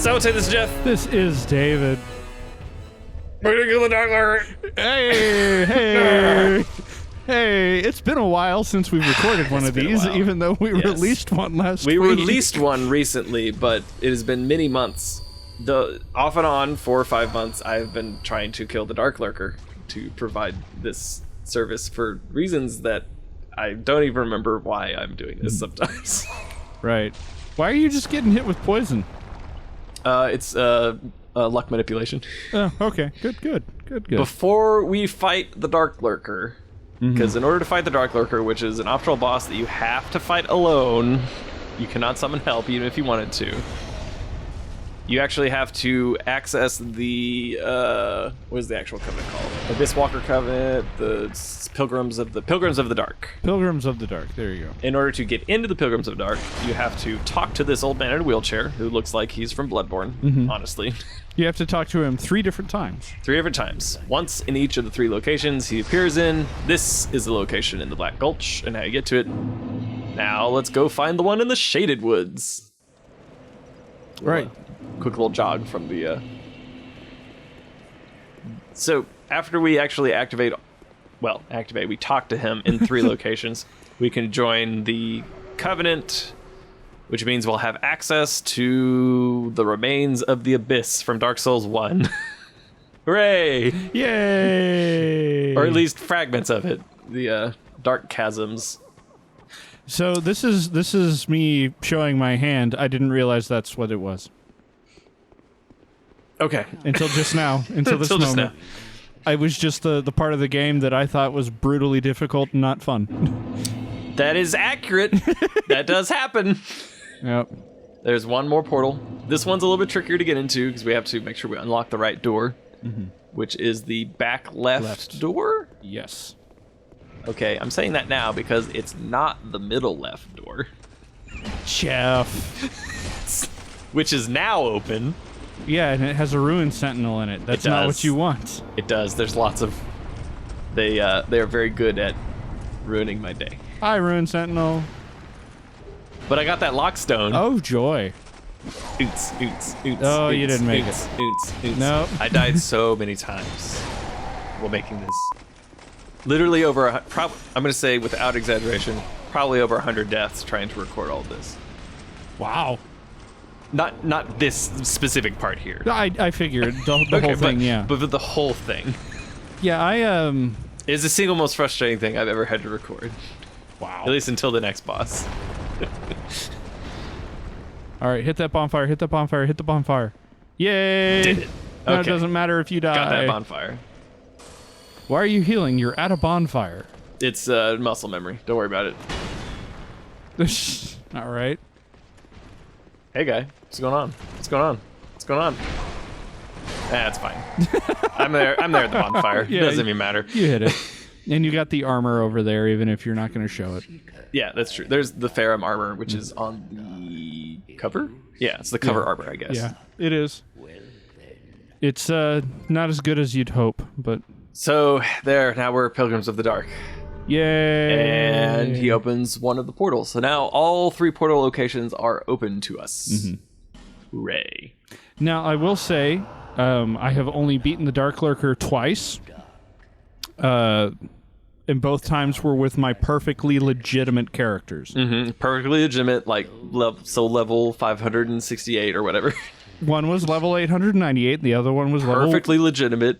So say this is Jeff. This is David. We're gonna kill the Dark Lord. Hey. Hey, it's been a while since we've recorded one of these, even though we released one last week. We released one recently, but it has been many months. Off and on, 4 or 5 months, I've been trying to kill the Dark Lurker to provide this service for reasons that I don't even remember why I'm doing this sometimes. Right. Why are you just getting hit with poison? It's luck manipulation. Oh, okay. Good. Before we fight the Dark Lurker, because in order to fight the Dark Lurker, which is an optional boss that you have to fight alone, you cannot summon help even if you wanted to. You actually have to access the what is the actual covenant called? Abyss Walker Covenant, the Pilgrims of the Dark. Pilgrims of the Dark. There you go. In order to get into the Pilgrims of the Dark, you have to talk to this old man in a wheelchair who looks like he's from Bloodborne. Honestly, you have to talk to him 3 different times. 3 different times. Once in each of the 3 locations he appears in. This is the location in the Black Gulch, and how you get to it. Now let's go find the one in the Shaded Woods. Right. Quick little jog from the So after we actually we talk to him in 3 locations. We can join the Covenant, which means we'll have access to the remains of the Abyss from Dark Souls 1. Hooray! Yay! Or at least fragments of it. The Dark Chasms. So this is me showing my hand. I didn't realize that's what it was. Okay. Until just now. Until this moment. Now. I was just the part of the game that I thought was brutally difficult and not fun. That is accurate. That does happen. Yep. There's one more portal. This one's a little bit trickier to get into because we have to make sure we unlock the right door, which is the back left door? Yes. Okay, I'm saying that now because it's not the middle left door. Jeff. Which is now open. Yeah, and it has a ruined sentinel in it. That's not what you want. It does. There's lots of... They are very good at ruining my day. Hi, ruined sentinel. But I got that lockstone. Oh, joy. Oots. Oh, you didn't make it. Oots. Nope. I died so many times while making this. Literally over I'm going to say, without exaggeration, probably over 100 deaths trying to record all of this. Wow. Not this specific part here. I figured the whole thing, yeah. But the whole thing. Yeah, It's the single most frustrating thing I've ever had to record. Wow. At least until the next boss. All right, hit that bonfire, hit the bonfire. Yay! Did it. Now Okay. It doesn't matter if you die. Got that bonfire. Why are you healing? You're at a bonfire. It's muscle memory. Don't worry about it. All right. Hey, guy. What's going on? It's fine. I'm there at the bonfire. Yeah, Doesn't even matter. You hit it. And you got the armor over there, even if you're not going to show it. Yeah, that's true. There's the Ferrum armor, which is on the cover? Yeah, it's the cover armor, I guess. Yeah, it is. It's not as good as you'd hope, but... So, now we're Pilgrims of the Dark. Yay! And he opens one of the portals. So now all 3 portal locations are open to us. Hooray. Now, I will say, I have only beaten the Dark Lurker twice. And both times were with my perfectly legitimate characters. Perfectly legitimate, like level 568 or whatever. One was level 898, the other one was perfectly legitimate.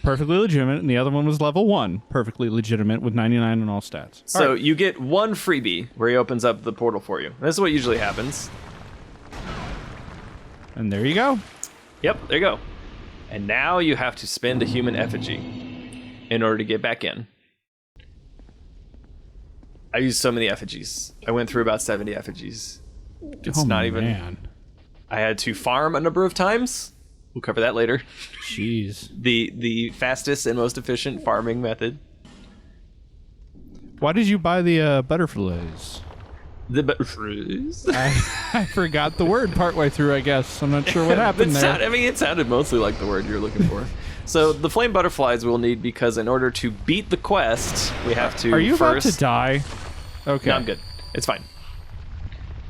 Perfectly legitimate, and the other one was level 1, perfectly legitimate with 99 on all stats. So all right. You get one freebie where he opens up the portal for you. This is what usually happens. And there you go. Yep, there you go. And now you have to spend a human effigy in order to get back in. I used so many effigies. I went through about 70 effigies. It's not even... Man. I had to farm a number of times. We'll cover that later. Jeez. The fastest and most efficient farming method. Why did you buy the butterflies? The butterflies? I forgot the word partway through, I guess. I'm not sure what happened there. It sounded mostly like the word you're looking for. So the flame butterflies we'll need because in order to beat the quest, we have to Are you first... about to die? Okay. No, I'm good. It's fine.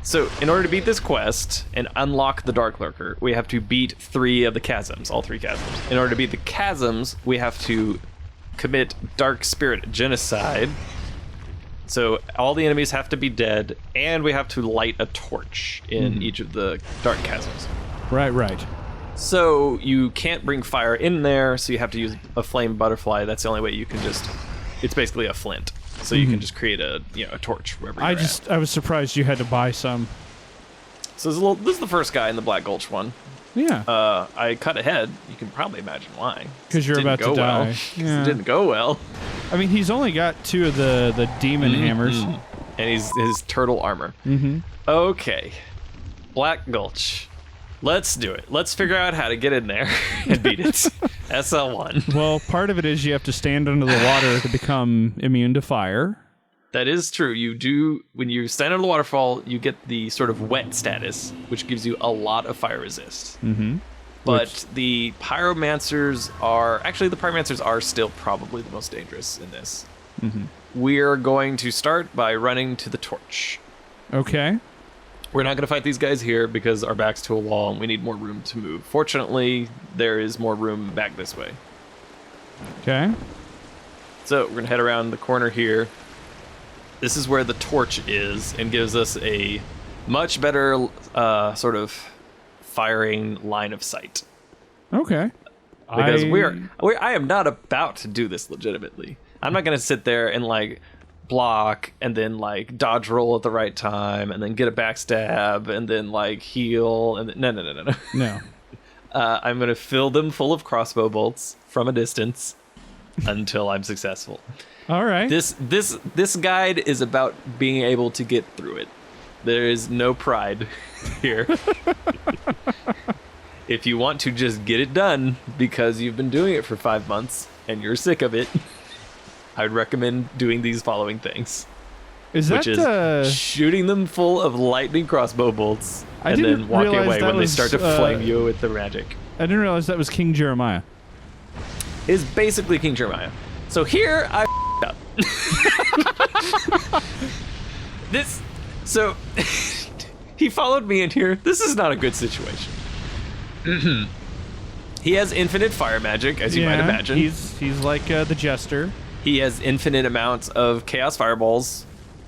So, in order to beat this quest and unlock the Dark Lurker, we have to beat 3 of the chasms, all 3 chasms. In order to beat the chasms, we have to commit Dark Spirit Genocide. So, all the enemies have to be dead, and we have to light a torch in each of the Dark Chasms. Right. So, you can't bring fire in there, so you have to use a flame butterfly. That's the only way you can just... It's basically a flint. So you can just create a torch wherever you're at. I was surprised you had to buy some. So this is the first guy in the Black Gulch one. Yeah. I cut ahead. You can probably imagine why. Because you're about to die. Well. Yeah. It didn't go well. I mean, he's only got 2 of the demon hammers. And he's his turtle armor. Okay. Black Gulch. Let's do it. Let's figure out how to get in there and beat it. SL1. Well, part of it is you have to stand under the water to become immune to fire. That is true. You do, when you stand under the waterfall, you get the sort of wet status, which gives you a lot of fire resist. But the pyromancers are still probably the most dangerous in this. We're going to start by running to the torch. Okay. We're not going to fight these guys here because our back's to a wall and we need more room to move. Fortunately, there is more room back this way. Okay. So we're going to head around the corner here. This is where the torch is and gives us a much better sort of firing line of sight. Okay. Because I am not about to do this legitimately. I'm not going to sit there and like block and then like dodge roll at the right time and then get a backstab and then like heal and then, no. I'm gonna fill them full of crossbow bolts from a distance until I'm successful. All right. This guide is about being able to get through it. There is no pride here. If you want to just get it done because you've been doing it for 5 months and you're sick of it, I would recommend doing these following things. Which is shooting them full of lightning crossbow bolts and then walking away when they start to flame you with the magic. I didn't realize that was King Jeremiah. Is basically King Jeremiah. So here I up. So he followed me in here. This is not a good situation. He has infinite fire magic, as you might imagine. He's like the Jester. He has infinite amounts of Chaos Fireballs,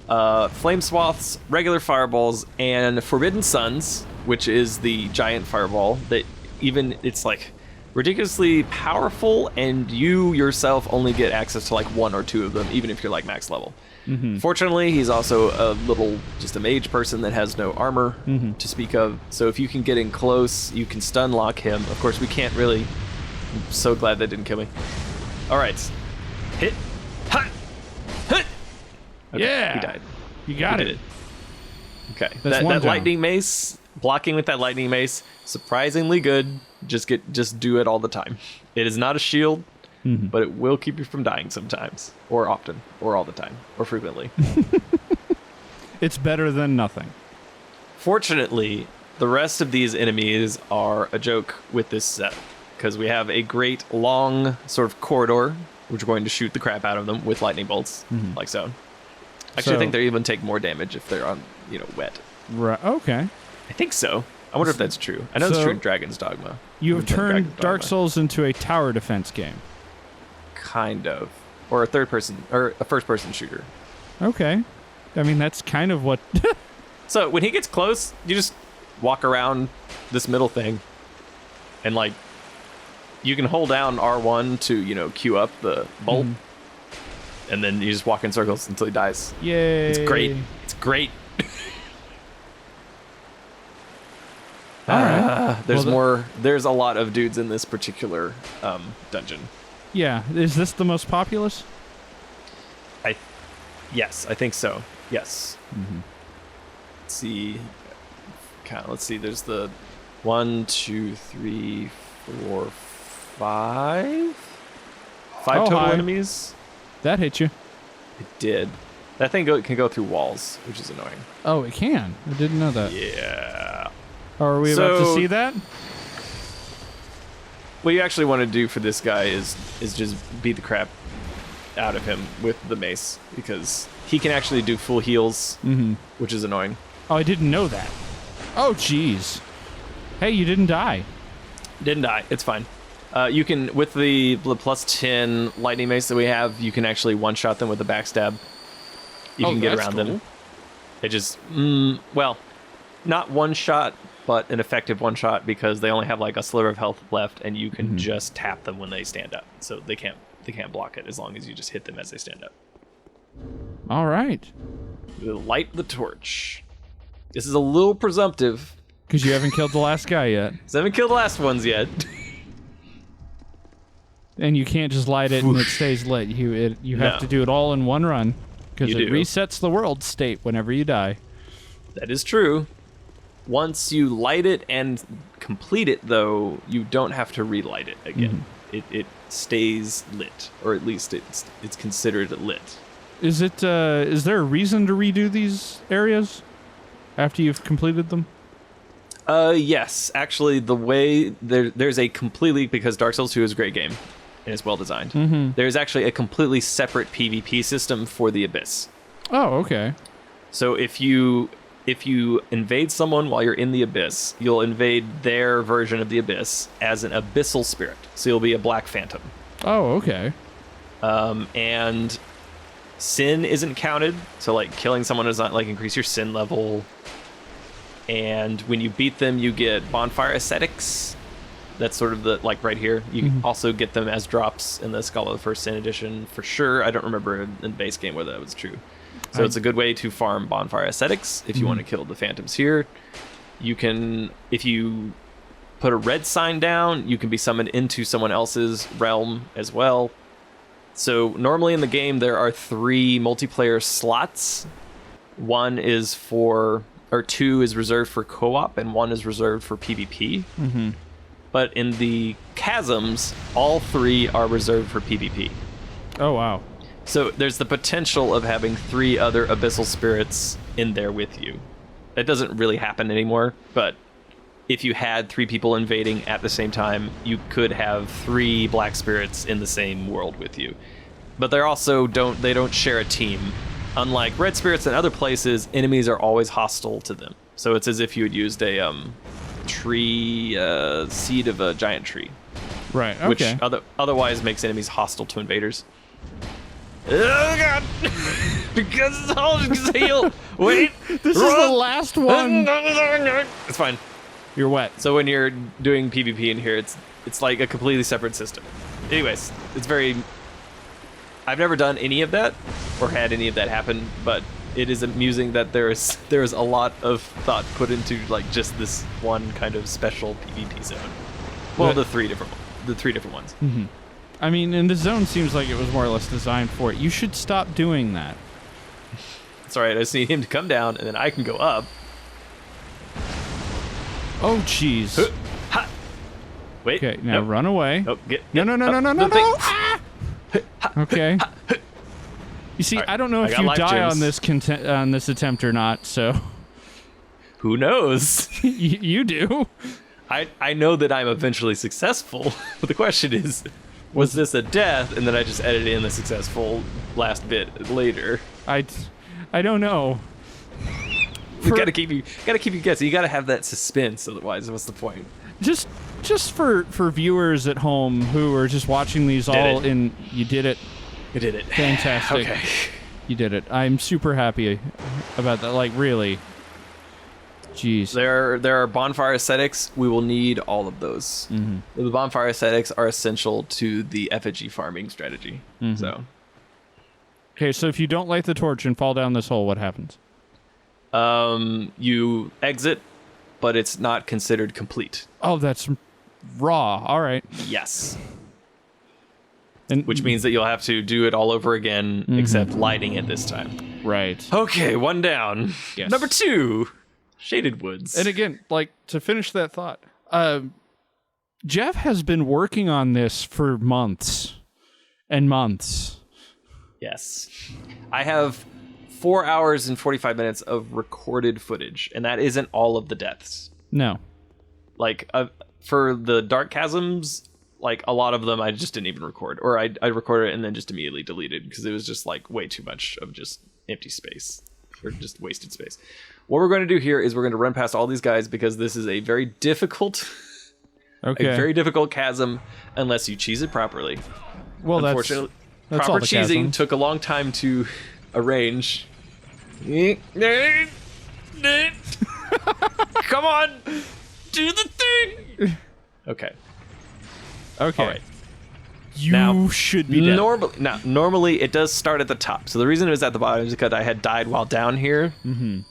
Flame Swaths, regular Fireballs, and Forbidden Suns, which is the giant fireball that it's like ridiculously powerful, and you yourself only get access to like 1 or 2 of them, even if you're like max level. Fortunately, he's also just a mage person that has no armor to speak of, so if you can get in close, you can stun lock him. Of course, we can't really. I'm so glad that didn't kill me. All right. Hit. Hut. Hut. Okay, yeah. He died. You got it. Okay. That lightning mace, blocking with that lightning mace, surprisingly good. Just do it all the time. It is not a shield, but it will keep you from dying sometimes, or often, or all the time, or frequently. It's better than nothing. Fortunately, the rest of these enemies are a joke with this set, because we have a great long sort of corridor, which we're going to shoot the crap out of them with lightning bolts, like so. Actually, I think they even take more damage if they're on, wet. Right. Okay. I think so. I wonder if that's true. I know it's true in Dragon's Dogma. You have turned Dark Souls into a tower defense game. Kind of. Or a first-person shooter. Okay. I mean, that's kind of what... So, when he gets close, you just walk around this middle thing, and, like, you can hold down R1 to, queue up the bolt, and then you just walk in circles until he dies. Yay. It's great. It's great. All right. There's a lot of dudes in this particular dungeon. Yeah. Is this the most populous? Yes, I think so. Yes. Let's see. Let's see. There's the 1, 2, 3, 4, 5 total enemies. That hit you. It did. That thing can go through walls, which is annoying. Oh, it can. I didn't know that. Yeah. Are we about to see that? What you actually want to do for this guy is just beat the crap out of him with the mace, because he can actually do full heals, which is annoying. Oh, I didn't know that. Oh, jeez. Hey, you didn't die. Didn't die. It's fine. You can, with the plus 10 lightning mace that we have, you can actually one-shot them with a backstab. You can get around them. It just, well, not one-shot, but an effective one-shot because they only have like a sliver of health left, and you can just tap them when they stand up. So they can't block it as long as you just hit them as they stand up. All right. Light the torch. This is a little presumptive. Because you haven't killed the last guy yet. So I haven't killed the last ones yet. And you can't just light it and it stays lit. You have to do it all in one run. Because it resets the world state whenever you die. That is true. Once you light it and complete it, though, you don't have to relight it again. It stays lit, or at least it's considered lit. Is there a reason to redo these areas after you've completed them? Yes. Actually, the way there's a completely, because Dark Souls 2 is a great game and it's well designed. There's actually a completely separate PvP system for the Abyss. Oh, okay. So if you invade someone while you're in the Abyss, you'll invade their version of the Abyss as an abyssal spirit. So you'll be a black phantom. Oh, okay. And sin isn't counted. So like killing someone does not like increase your sin level. And when you beat them, you get bonfire ascetics. That's sort of the, like right here. You can also get them as drops in the Skull of the First Sin edition for sure. I don't remember in the base game whether that was true. So it's a good way to farm bonfire ascetics if you want to kill the phantoms here. You can, if you put a red sign down, you can be summoned into someone else's realm as well. So normally in the game there are 3 multiplayer slots. 1 is for, or 2 is reserved for co-op, and 1 is reserved for PvP. But in the Chasms, all 3 are reserved for PvP. Oh, wow. So there's the potential of having 3 other abyssal spirits in there with you. That doesn't really happen anymore, but if you had 3 people invading at the same time, you could have 3 black spirits in the same world with you. But they also don't share a team. Unlike red spirits in other places, enemies are always hostile to them. So it's as if you had used a tree seed of a giant tree. Right, okay. Which otherwise makes enemies hostile to invaders. Oh god! Because it's all just heal. Wait, this is the last one. It's fine. You're wet. So when you're doing PvP in here, it's like a completely separate system. Anyways, it's very. I've never done any of that or had any of that happen, but it is amusing that there is a lot of thought put into like just this one kind of special PvP zone. Well, the three different ones. I mean, and the zone seems like it was more or less designed for it. You should stop doing that. It's alright, I just need him to come down, and then I can go up. Oh, jeez. Wait. Okay, now run away. Nope, no. Ah! Okay. You see, right, I don't know if you die on this attempt or not, so... Who knows? You do. I know that I'm eventually successful, but the question is... Was this a death, and then I just edited in the successful last bit later? I don't know. Gotta keep you guessing. You gotta have that suspense, otherwise, what's the point? Just for viewers at home who are just watching these you did it. You did it. Fantastic. Okay. You did it. I'm super happy about that. Like, really. Jeez. There are bonfire ascetics. We will need all of those. The bonfire ascetics are essential to the effigy farming strategy. So. Okay, so if you don't light the torch and fall down this hole, what happens? You exit, but it's not considered complete. Oh, that's raw. All right. Yes. Which means that you'll have to do it all over again, except lighting it this time. Right. Okay, 1 down. Yes. Number 2. Shaded Woods. And again, like, to finish that thought, Jeff has been working on this for months and months. Yes. I have 4 hours and 45 minutes of recorded footage, and that isn't all of the deaths. No. Like, for the Dark Chasms, like, a lot of them I just didn't even record. Or I recorded it and then just immediately deleted, because it was just, like, way too much of just empty space. or just wasted space. What we're going to do here is we're going to run past all these guys because this is a very difficult, a very difficult chasm unless you cheese it properly. Well, unfortunately, that's proper all the cheesing chasms. took a long time to arrange. Come on, do the thing. Okay. All right. You should be dead. Normally it does start at the top. So the reason it was at the bottom is because I had died while down here. Mm-hmm.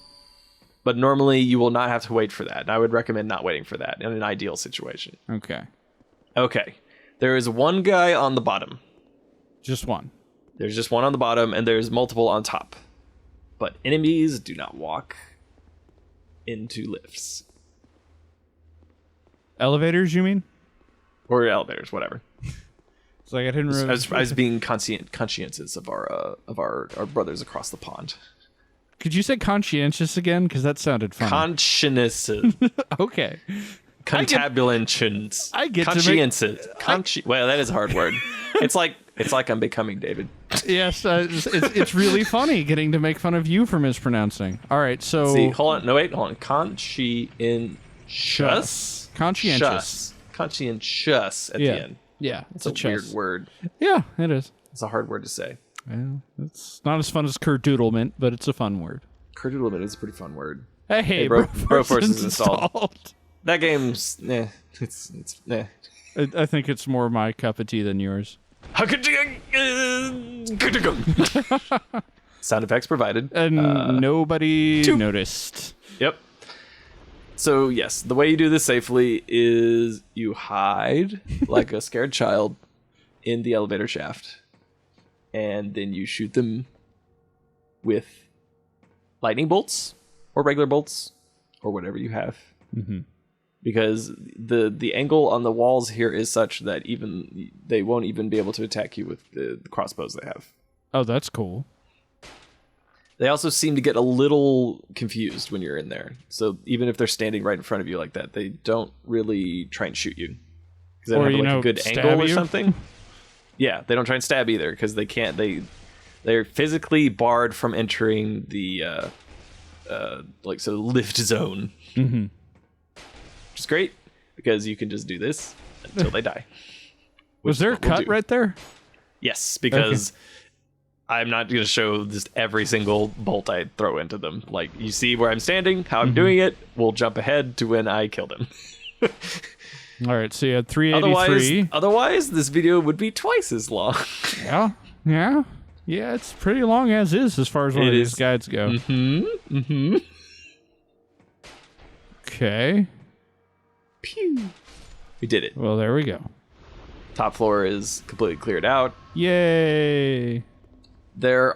But normally you will not have to wait for that. And I would recommend not waiting for that in an ideal situation. Okay. Okay. There is one guy on the bottom. Just one. There's just one on the bottom, and there's multiple on top. But enemies do not walk into lifts. Elevators, you mean? Or elevators, whatever. It's like I didn't really... I was being conscientious of our brothers across the pond. Could you say conscientious again? Because that sounded funny. Conscientious. Okay. Contabulations. I get conscientious. Well, that is a hard word. It's like I'm becoming David. Yes, it's really funny getting to make fun of you for mispronouncing. All right, so... See, hold on. Conscientious. Conscientious. Conscientious at the end. Yeah, it's a weird word. Yeah, it is. It's a hard word to say. Yeah, it's not as fun as Kerdoodlement, but it's a fun word. Kerdoodlement is a pretty fun word. Hey, Broforce is installed. That game's it's I think it's more my cup of tea than yours. Sound effects provided. And nobody noticed. Yep. So yes, the way you do this safely is you hide like a scared child in the elevator shaft, and then you shoot them with lightning bolts or regular bolts or whatever you have. Mm-hmm. Because the angle on the walls here is such that even they won't even be able to attack you with the crossbows they have. Oh, that's cool. They also seem to get a little confused when you're in there. So even if they're standing right in front of you like that, they don't really try and shoot you. Because they don't have a good angle or something. Yeah, they don't try and stab either because they can't. They're physically barred from entering the lift zone. Mm-hmm. Which is great because you can just do this until they die. Was there a cut right there? Yes, because I'm not going to show just every single bolt I throw into them. Like, you see where I'm standing, how I'm doing it, we'll jump ahead to when I kill them. All right, so you had 383. Otherwise, this video would be twice as long. Yeah, it's pretty long as far as one of these guides go. Mm-hmm. Okay. Pew. We did it. Well, there we go. Top floor is completely cleared out. Yay!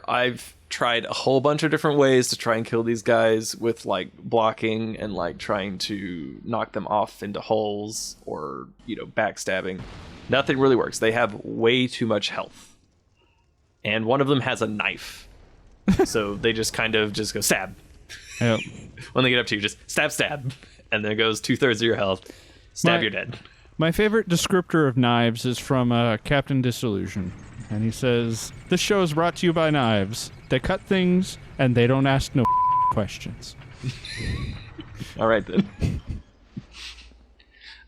I've tried a whole bunch of different ways to try and kill these guys with like blocking and like trying to knock them off into holes or, backstabbing. Nothing really works. They have way too much health. And one of them has a knife. So they just kind of just go stab. Yep. When they get up to you, just stab. And then it goes 2/3 of your health. Stab, you're dead. My favorite descriptor of knives is from Captain Disillusion. And he says, "This show is brought to you by knives. They cut things, and they don't ask no questions." All right, then.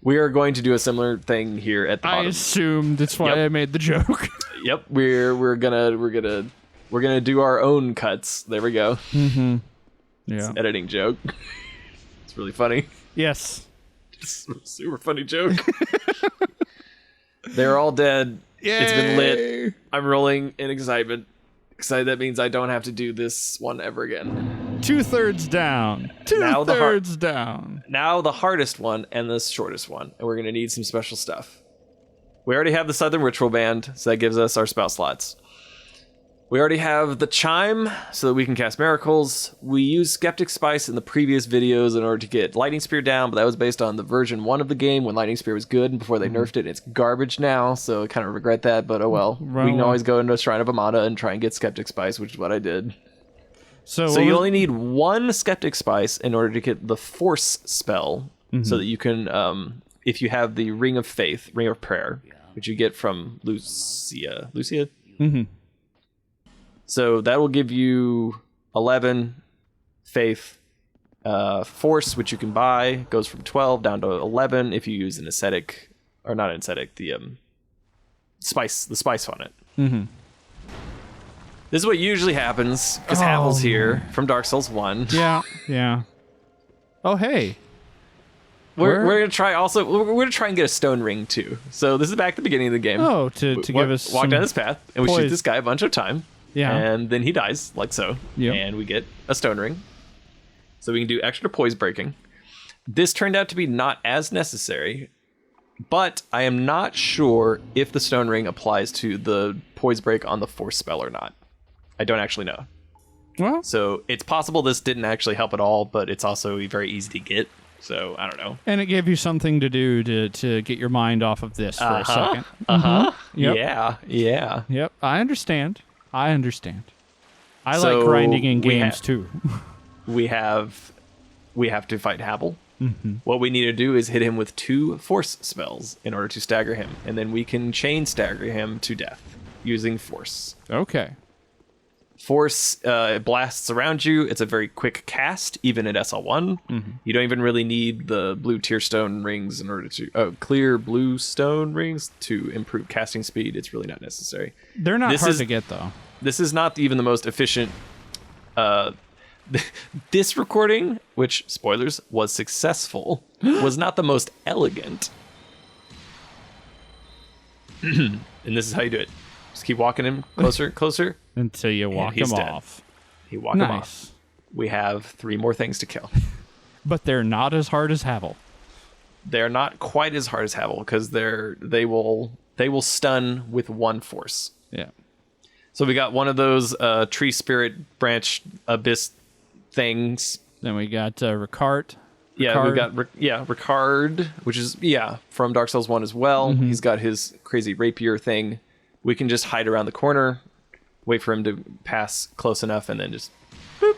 We are going to do a similar thing here at the bottom. I assumed that's why I made the joke. Yep, we're gonna do our own cuts. There we go. Mm-hmm. Yeah. It's an editing joke. It's really funny. Yes. It's a super funny joke. They're all dead. Yay! It's been lit. I'm rolling in excitement. Excited, that means I don't have to do this one ever again. 2/3 down. Two-thirds down. Now the hardest one and the shortest one. And we're going to need some special stuff. We already have the Southern Ritual Band, so that gives us our spell slots. We already have the Chime, so that we can cast miracles. We used Skeptic Spice in the previous videos in order to get Lightning Spear down, but that was based on the version 1 of the game when Lightning Spear was good, and before they nerfed it, it's garbage now, so I kind of regret that, but oh well. We can always go into a Shrine of Amada and try and get Skeptic Spice, which is what I did. So you only need one Skeptic Spice in order to get the Force spell, so that you can, if you have the Ring of Faith, Ring of Prayer, which you get from Lucia? Mm-hmm. So that will give you 11 faith. Force, which you can buy, goes from 12 down to 11 if you use an ascetic, or not an ascetic, the spice on it. Mm-hmm. This is what usually happens, because Havel's here from Dark Souls 1. Yeah. Oh, hey. We're gonna try and get a stone ring too. So this is back at the beginning of the game. Oh, to give us walk down this path, and we shoot this guy a bunch of time. Yeah. And then he dies, like so. Yep. And we get a stone ring. So we can do extra poise breaking. This turned out to be not as necessary, but I am not sure if the stone ring applies to the poise break on the force spell or not. I don't actually know. Well, so it's possible this didn't actually help at all, but it's also very easy to get. So I don't know. And it gave you something to do to get your mind off of this for a second. Yep. Yeah. Yep. I understand. I like grinding in games too. we have to fight Havel. Mm-hmm. What we need to do is hit him with 2 force spells in order to stagger him, and then we can chain stagger him to death using force. Okay. Force blasts around you. It's a very quick cast, even at SL1. Mm-hmm. You don't even really need the blue tier stone rings in order to clear blue stone rings to improve casting speed. It's really not necessary. They're not hard to get though. This is not even the most efficient. This recording, which spoilers was successful, was not the most elegant. And this is how you do it. Just keep walking him closer. Until you walk him off. You walk him off. We have 3 more things to kill. But they're not as hard as Havel. They're not quite as hard as Havel because they will stun with 1 force. Yeah. So we got one of those tree spirit branch abyss things. Then we got Ricard. Yeah, we got Ricard, which is from Dark Souls 1 as well. Mm-hmm. He's got his crazy rapier thing. We can just hide around the corner, wait for him to pass close enough, and then just boop.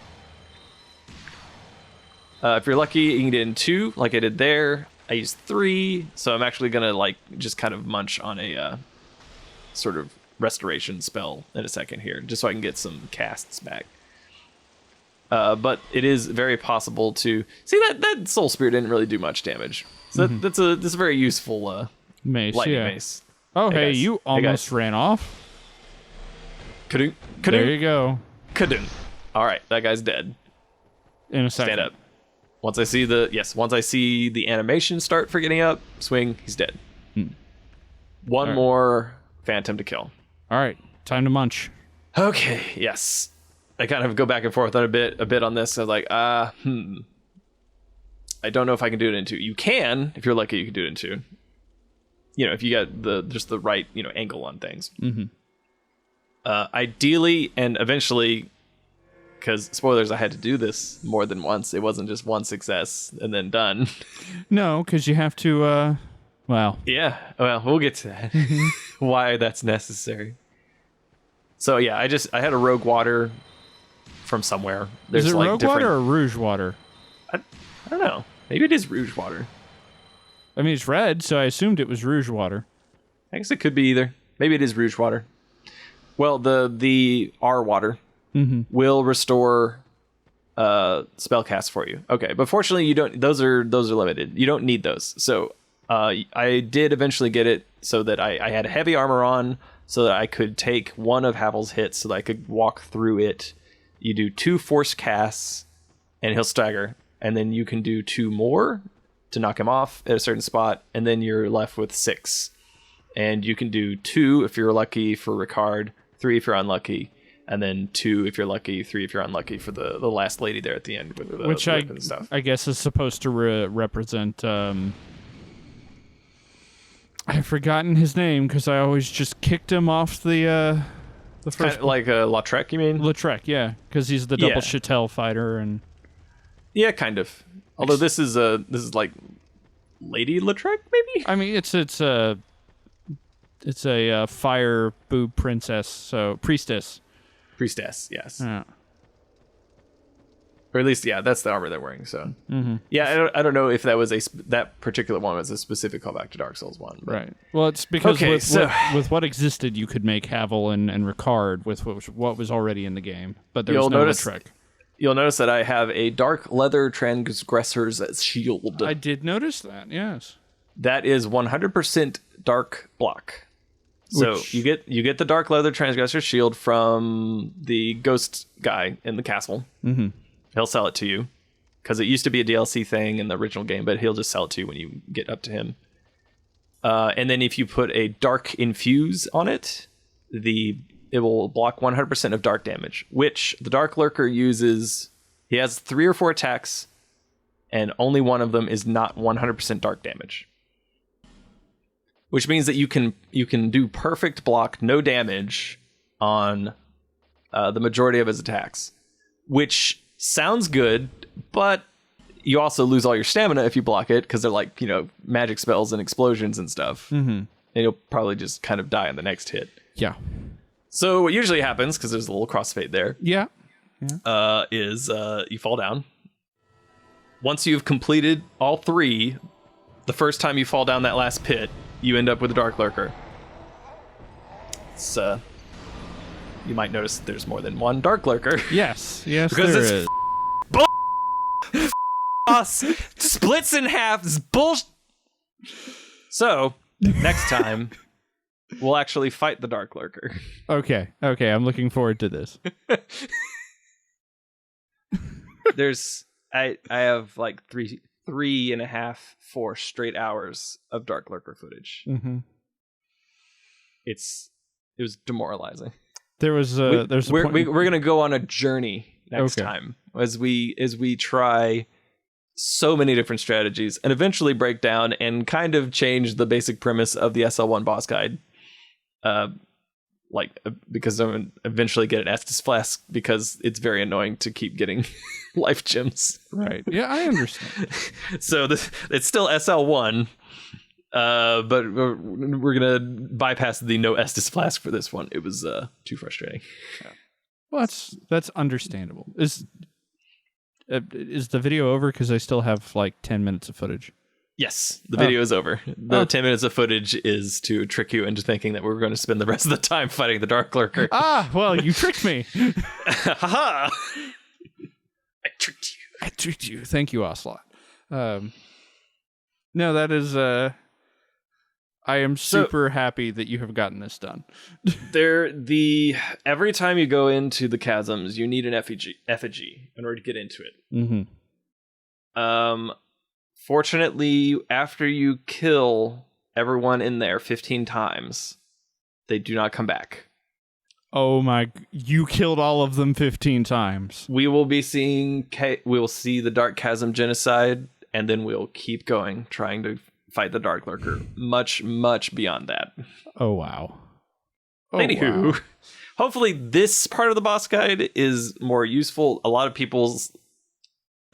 If you're lucky, you can get in 2, like I did there. I used 3, so I'm actually gonna just kind of munch on a sort of restoration spell in a second here, just so I can get some casts back. But it is very possible to see that Soul Spear didn't really do much damage. So that's a very useful mace, lightning mace. Oh, hey, you almost ran off. Kadunk. There you go. Kadunk. All right, that guy's dead. In a second. Stand up. Once I see the animation start for getting up, swing, he's dead. One more phantom to kill. All right, time to munch. Okay, yes. I kind of go back and forth on a bit on this. I was like, I don't know if I can do it in 2. You can, if you're lucky, you can do it in 2. If you got just the right, angle on things. Mm-hmm. Ideally, and eventually, because spoilers, I had to do this more than once. It wasn't just 1 success and then done. No, because you have to, Yeah, well, we'll get to that. Why that's necessary. So yeah, I had a rogue water from somewhere. Is it rogue water or rouge water? I don't know. Maybe it is rouge water. I mean, it's red, so I assumed it was rouge water. I guess it could be either. Maybe it is rouge water. Well, the R water will restore spellcast for you. Okay, but fortunately you don't. Those are limited. You don't need those. So I did eventually get it so that I had heavy armor on, so that I could take one of Havel's hits, so that I could walk through it. You do 2 force casts, and he'll stagger, and then you can do 2 more to knock him off at a certain spot, and then you're left with 6. And you can do 2 if you're lucky for Ricard, 3 if you're unlucky, and then 2 if you're lucky, 3 if you're unlucky for the last lady there at the end with the which whip and stuff. I guess is supposed to represent. I've forgotten his name because I always just kicked him off the first. Kind of like Lautrec, you mean? Lautrec, yeah, because he's the double Chattel fighter and. Yeah, kind of. Although this is like Lady Lautrec, maybe. I mean, it's a fire boob princess, so priestess. Priestess, yes. Yeah. Or at least, that's the armor they're wearing. So, yeah, I don't know if that was that particular one was a specific callback to Dark Souls 1. But. Right. Well, it's because with what existed, you could make Havel and Ricard with what was already in the game, but there was no Lautrec. you'll notice that I have a dark leather transgressor's shield. I did notice that, yes. That is 100% dark block. So you get the dark leather transgressor shield from the ghost guy in the castle. Mm-hmm. He'll sell it to you because it used to be a DLC thing in the original game, but he'll just sell it to you when you get up to him. And then if you put a dark infuse on it, it will block 100% of dark damage, which the dark lurker uses. He has 3 or 4 attacks, and only one of them is not 100% dark damage. Which means that you can do perfect block, no damage on the majority of his attacks, which sounds good, but you also lose all your stamina if you block it because they're like, magic spells and explosions and stuff. Mm-hmm. And you'll probably just kind of die on the next hit. Yeah. So what usually happens, because there's a little crossfade there, is you fall down. Once you've completed all 3, the first time you fall down that last pit, you end up with a dark lurker. It's you might notice there's more than one dark lurker. Yes, because there it's is. Boss splits in half. This bullshit. So next time we'll actually fight the dark lurker. Okay, I'm looking forward to this. I have like 3.5, 4 straight hours of dark lurker footage. Mm-hmm. It was demoralizing. We're gonna go on a journey next time as we try so many different strategies and eventually break down and kind of change the basic premise of the SL1 boss guide. Because I'm gonna eventually get an Estus flask because it's very annoying to keep getting life gems. Right. Yeah, I understand. So it's still SL1, but we're gonna bypass the no Estus flask for this one. It was too frustrating. Yeah. Well, that's understandable. Is the video over? Because I still have like 10 minutes of footage. Yes, the video is over. The 10 minutes of footage is to trick you into thinking that we're going to spend the rest of the time fighting the dark lurker. Well, you tricked me. Haha! I tricked you. Thank you, Ocelot. No, that is. I am super happy that you have gotten this done. Every time you go into the chasms, you need an effigy in order to get into it. Mm-hmm. Fortunately, after you kill everyone in there 15 times, they do not come back. Oh my, you killed all of them 15 times. We will see the Dark Chasm genocide, and then we'll keep going, trying to fight the Dark Lurker. Much, much beyond that. Oh, wow. Anywho, wow. Hopefully this part of the boss guide is more useful. A lot of people's,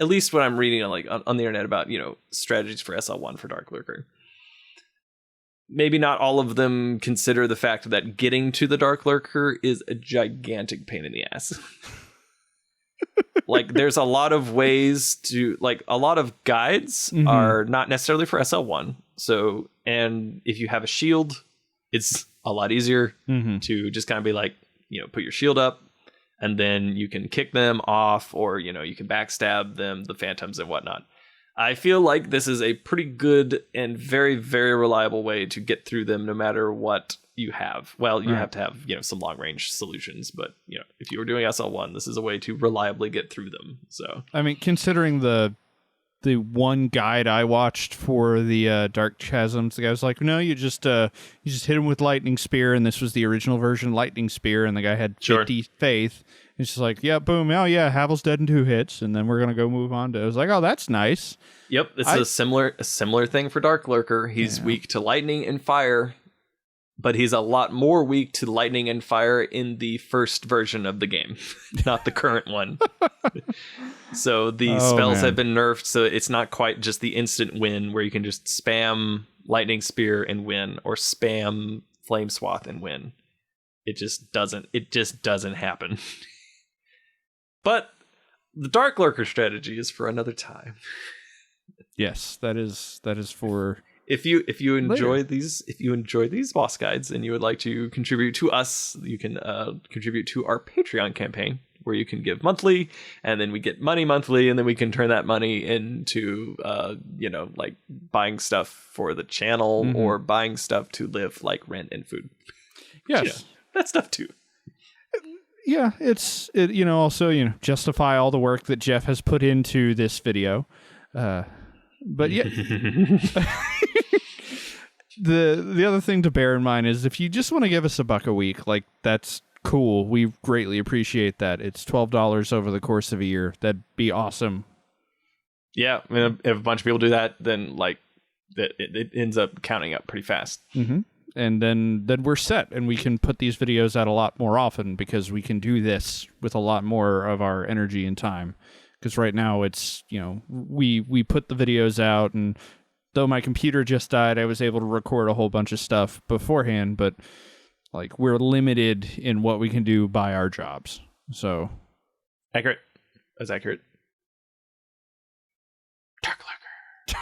at least what I'm reading on the internet about, strategies for SL1 for Dark Lurker. Maybe not all of them consider the fact that getting to the Dark Lurker is a gigantic pain in the ass. There's a lot of ways to, a lot of guides are not necessarily for SL1. So, and if you have a shield, it's a lot easier to just kind of be put your shield up, and then you can kick them off, or, you can backstab them, the phantoms and whatnot. I feel like this is a pretty good and very, very reliable way to get through them no matter what you have. Well, you have to have, some long range solutions, but, if you were doing SL1, this is a way to reliably get through them. So, I mean, considering the one guide I watched for the Dark Chasms, the guy was like, no, you just hit him with Lightning Spear, and this was the original version, Lightning Spear, and the guy had 50 faith. It's just like, yeah, boom, oh yeah, Havel's dead in 2 hits, and then we're gonna go move on to. I was like, oh, that's nice. Yep, it's a similar thing for Dark Lurker. He's weak to lightning and fire, but he's a lot more weak to lightning and fire in the first version of the game, not the current one. So the spells have been nerfed, so it's not quite just the instant win where you can just spam Lightning Spear and win, or spam Flame Swath and win. It just doesn't happen. But the Dark Lurker strategy is for another time. Yes, that is for. If you enjoy these boss guides and you would like to contribute to us, you can contribute to our Patreon campaign, where you can give monthly, and then we get money monthly, and then we can turn that money into, like buying stuff for the channel or buying stuff to live, like rent and food. Yes. That stuff too. Yeah, also, justify all the work that Jeff has put into this video. But yeah, the other thing to bear in mind is if you just want to give us $1 a week, like that's cool. We greatly appreciate that. It's $12 over the course of a year. That'd be awesome. Yeah, I mean, if a bunch of people do that, then like it ends up counting up pretty fast. Mm-hmm. And then we're set, and we can put these videos out a lot more often because we can do this with a lot more of our energy and time. Because right now it's, we put the videos out, and though my computer just died, I was able to record a whole bunch of stuff beforehand, but like we're limited in what we can do by our jobs. So accurate. That's accurate. Dark Lurker.